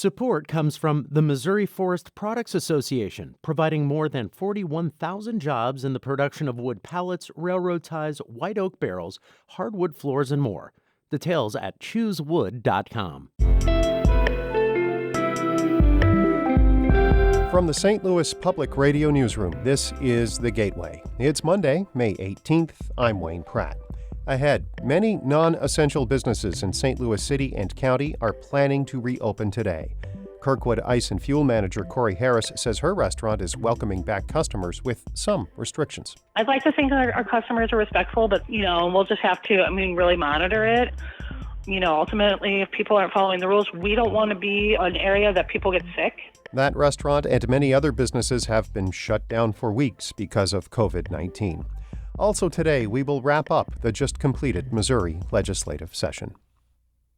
Support comes from the Missouri Forest Products Association, providing more than 41,000 jobs in the production of wood pallets, railroad ties, white oak barrels, hardwood floors, and more. Details at choosewood.com. From the St. Louis Public Radio Newsroom, this is The Gateway. It's Monday, May 18th. I'm Wayne Pratt. Ahead, many non-essential businesses in St. Louis City and County are planning to reopen today. Kirkwood Ice and Fuel manager Corey Harris says her restaurant is welcoming back customers with some restrictions. I'd like to think that our customers are respectful, but, we'll just have to, really monitor it. Ultimately, if people aren't following the rules, we don't want to be an area that people get sick. That restaurant and many other businesses have been shut down for weeks because of COVID-19. Also today, we will wrap up the just completed Missouri legislative session.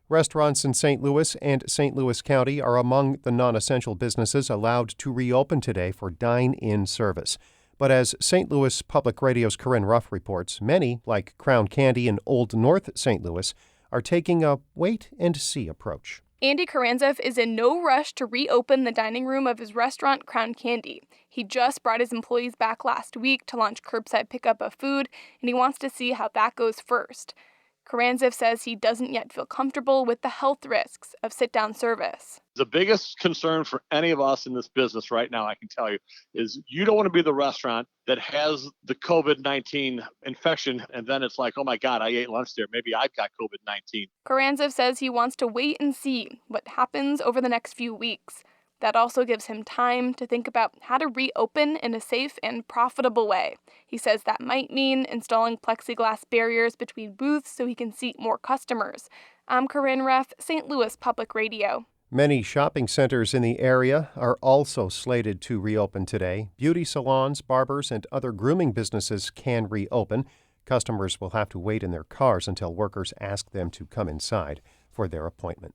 Restaurants in St. Louis and St. Louis County are among the non-essential businesses allowed to reopen today for dine-in service. But as St. Louis Public Radio's Corinne Ruff reports, many, like Crown Candy in Old North St. Louis, are taking a wait-and-see approach. Andy Karanzev is in no rush to reopen the dining room of his restaurant, Crown Candy. He just brought his employees back last week to launch curbside pickup of food, and he wants to see how that goes first. Karanzev says he doesn't yet feel comfortable with the health risks of sit-down service. The biggest concern for any of us in this business right now, I can tell you, is you don't want to be the restaurant that has the COVID-19 infection, and then it's like, oh my God, I ate lunch there. Maybe I've got COVID-19. Karanzev says he wants to wait and see what happens over the next few weeks. That also gives him time to think about how to reopen in a safe and profitable way. He says that might mean installing plexiglass barriers between booths so he can seat more customers. I'm Corinne Ruff, St. Louis Public Radio. Many shopping centers in the area are also slated to reopen today. Beauty salons, barbers, and other grooming businesses can reopen. Customers will have to wait in their cars until workers ask them to come inside for their appointment.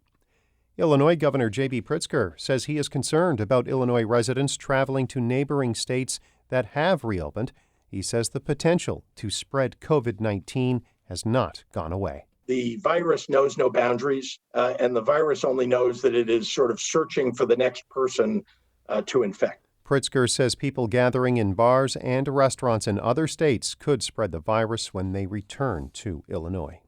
Illinois Governor J.B. Pritzker says he is concerned about Illinois residents traveling to neighboring states that have reopened. He says the potential to spread COVID-19 has not gone away. The virus knows no boundaries, and the virus only knows that it is sort of searching for the next person to infect. Pritzker says people gathering in bars and restaurants in other states could spread the virus when they return to Illinois.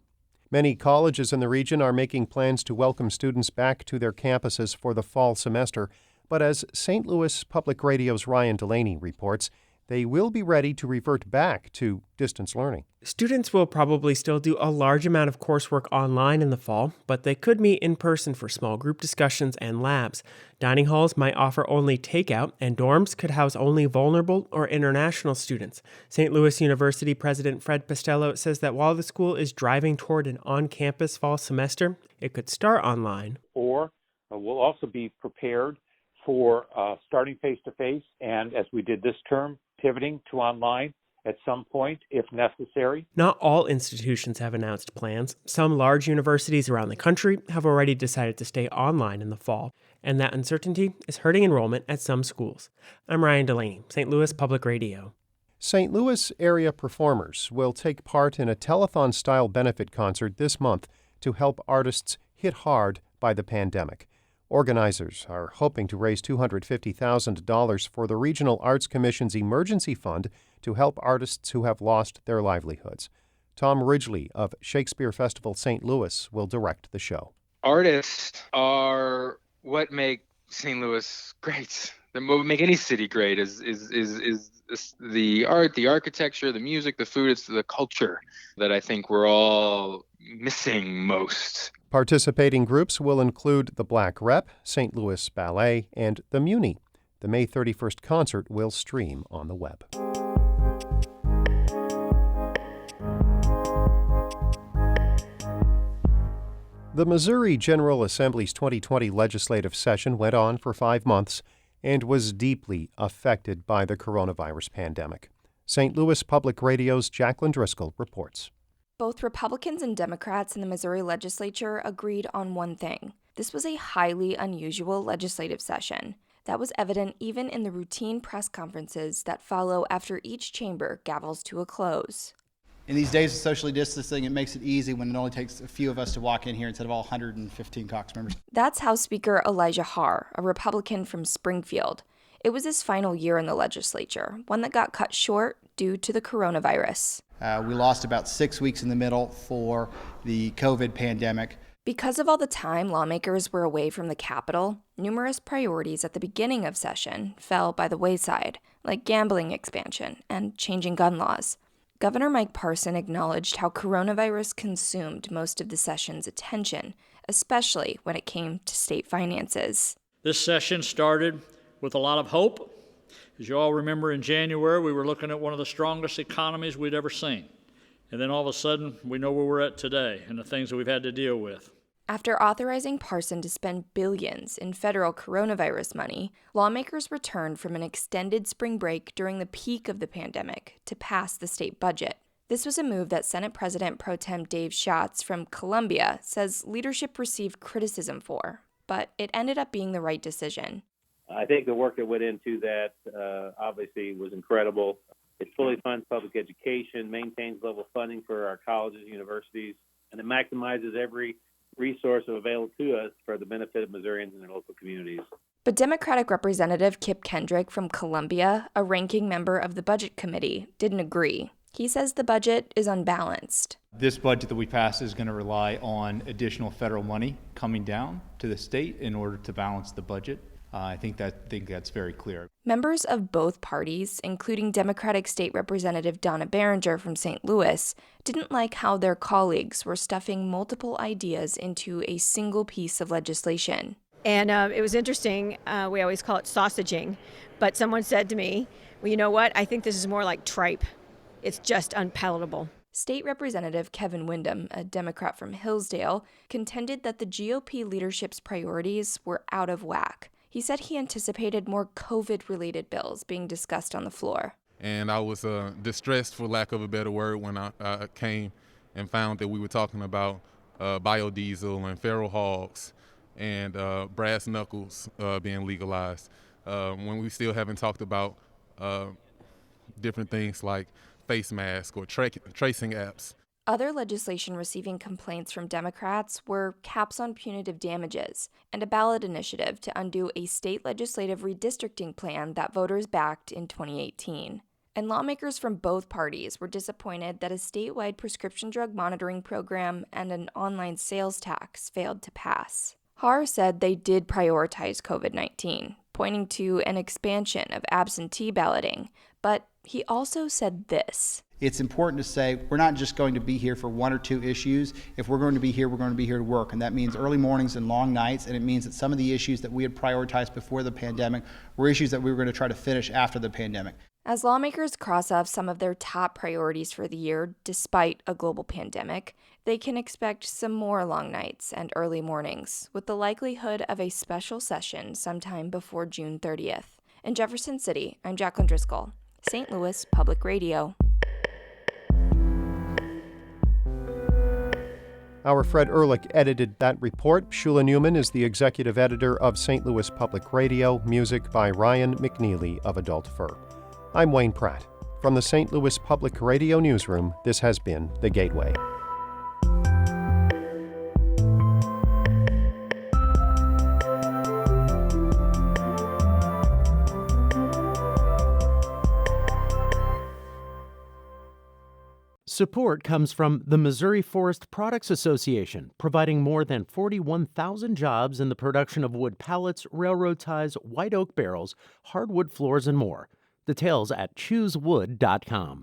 Many colleges in the region are making plans to welcome students back to their campuses for the fall semester, but as St. Louis Public Radio's Ryan Delaney reports, they will be ready to revert back to distance learning. Students will probably still do a large amount of coursework online in the fall, but they could meet in person for small group discussions and labs. Dining halls might offer only takeout, and dorms could house only vulnerable or international students. St. Louis University President Fred Postello says that while the school is driving toward an on-campus fall semester, it could start online. Or we'll also be prepared for starting face-to-face, and as we did this term, pivoting to online at some point, if necessary. Not all institutions have announced plans. Some large universities around the country have already decided to stay online in the fall, and that uncertainty is hurting enrollment at some schools. I'm Ryan Delaney, St. Louis Public Radio. St. Louis area performers will take part in a telethon-style benefit concert this month to help artists hit hard by the pandemic. Organizers are hoping to raise $250,000 for the Regional Arts Commission's Emergency Fund to help artists who have lost their livelihoods. Tom Ridgely of Shakespeare Festival St. Louis will direct the show. Artists are what make St. Louis great. What make any city great is the art, the architecture, the music, the food. It's the culture that I think we're all missing most. Participating groups will include the Black Rep, St. Louis Ballet, and the Muni. The May 31st concert will stream on the web. The Missouri General Assembly's 2020 legislative session went on for 5 months and was deeply affected by the coronavirus pandemic. St. Louis Public Radio's Jacqueline Driscoll reports. Both Republicans and Democrats in the Missouri legislature agreed on one thing. This was a highly unusual legislative session. That was evident even in the routine press conferences that follow after each chamber gavels to a close. In these days of socially distancing, it makes it easy when it only takes a few of us to walk in here instead of all 115 caucus members. That's House Speaker Elijah Haahr, a Republican from Springfield. It was his final year in the legislature, one that got cut short due to the coronavirus. We lost about 6 weeks in the middle for the COVID pandemic. Because of all the time lawmakers were away from the Capitol, numerous priorities at the beginning of session fell by the wayside, like gambling expansion and changing gun laws. Governor Mike Parson acknowledged how coronavirus consumed most of the session's attention, especially when it came to state finances. This session started with a lot of hope. As you all remember, in January, we were looking at one of the strongest economies we'd ever seen. And then all of a sudden, we know where we're at today and the things that we've had to deal with. After authorizing Parson to spend billions in federal coronavirus money, lawmakers returned from an extended spring break during the peak of the pandemic to pass the state budget. This was a move that Senate President Pro Tem Dave Schatz from Columbia says leadership received criticism for, but it ended up being the right decision. I think the work that went into that obviously was incredible. It fully funds public education, maintains level funding for our colleges and universities, and it maximizes every resource available to us for the benefit of Missourians and their local communities. But Democratic Representative Kip Kendrick from Columbia, a ranking member of the Budget Committee, didn't agree. He says the budget is unbalanced. This budget that we passed is going to rely on additional federal money coming down to the state in order to balance the budget. I think that's very clear. Members of both parties, including Democratic State Representative Donna Behringer from St. Louis, didn't like how their colleagues were stuffing multiple ideas into a single piece of legislation. And it was interesting. We always call it sausaging. But someone said to me, well, you know what? I think this is more like tripe. It's just unpalatable. State Representative Kevin Windham, a Democrat from Hillsdale, contended that the GOP leadership's priorities were out of whack. He said he anticipated more COVID-related bills being discussed on the floor. And I was distressed, for lack of a better word, when I came and found that we were talking about biodiesel and feral hogs and brass knuckles being legalized, when we still haven't talked about different things like face masks or tracing apps. Other legislation receiving complaints from Democrats were caps on punitive damages and a ballot initiative to undo a state legislative redistricting plan that voters backed in 2018. And lawmakers from both parties were disappointed that a statewide prescription drug monitoring program and an online sales tax failed to pass. Haahr said they did prioritize COVID-19, pointing to an expansion of absentee balloting, but he also said this. It's important to say we're not just going to be here for one or two issues. If we're going to be here, we're going to be here to work. And that means early mornings and long nights. And it means that some of the issues that we had prioritized before the pandemic were issues that we were going to try to finish after the pandemic. As lawmakers cross off some of their top priorities for the year, despite a global pandemic, they can expect some more long nights and early mornings, with the likelihood of a special session sometime before June 30th. In Jefferson City, I'm Jacqueline Driscoll, St. Louis Public Radio. Our Fred Ehrlich edited that report. Shula Newman is the executive editor of St. Louis Public Radio, music by Ryan McNeely of Adult Fur. I'm Wayne Pratt. From the St. Louis Public Radio Newsroom, this has been The Gateway. Support comes from the Missouri Forest Products Association, providing more than 41,000 jobs in the production of wood pallets, railroad ties, white oak barrels, hardwood floors, and more. Details at choosewood.com.